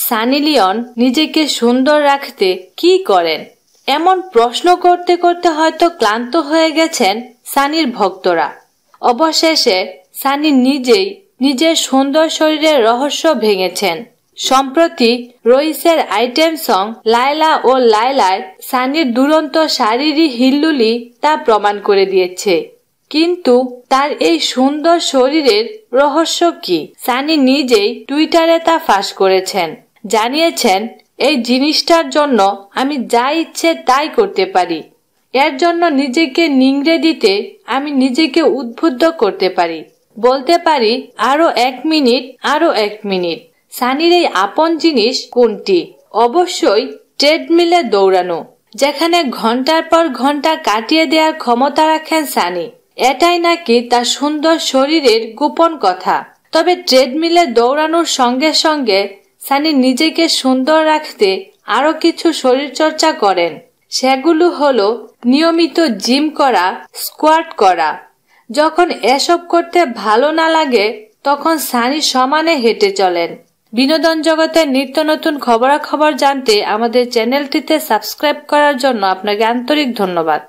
Sunny Leone নিজেকে সুন্দর রাখতে কি করেন? এমন প্রশ্ন করতে করতে হয়তো ক্লান্ত হয়ে গেছেন সানির ভক্তরা। অবশেষে সানি নিজেই নিজের সুন্দর শরীরের রহস্য ভেঙেছেন। সম্প্রতি রইসের আইটেম সং লায়লা ও লায়লায় সানির দুরন্ত শারীরিক হিল্লুলি তা প্রমাণ করে দিয়েছে। কিন্তু তার এই সুন্দর শরীরের রহস্য কি? সানি নিজেই টুইটারে তা ফাঁস করেছেন। জানিয়েছেন, এই জিনিসটার জন্য আমি যা ইচ্ছে তাই করতে পারি। এর জন্য নিজেকে নিংড়ে দিতে আমি নিজেকে উদ্বুদ্ধ করতে পারি। বলতে পারি আরো 1 মিনিট, আরো 1 মিনিট। সানির এই আপন জিনিস কোনটি? অবশ্যই ট্রেডমিলে দৌড়ানো, যেখানে ঘন্টার পর ঘন্টা কাটিয়ে দেওয়ার ক্ষমতা রাখেন সানি। এটাই নাকি তার সুন্দর শরীরের গোপন কথা। তবে ট্রেডমিলে দৌড়ানোর সঙ্গে সঙ্গে সানি নিজেকে সুন্দর রাখতে আরো কিছু শরীরচর্চা করেন। সেগুলো হলো নিয়মিত জিম করা, স্কোয়াট করা। যখন এসব করতে ভালো না লাগে তখন সানি সমানে হেঁটে চলেন। বিনোদন জগতের নিত্য নতুন খবরাখবর জানতে আমাদের চ্যানেলটিতে সাবস্ক্রাইব করার জন্য আপনাকে আন্তরিক ধন্যবাদ।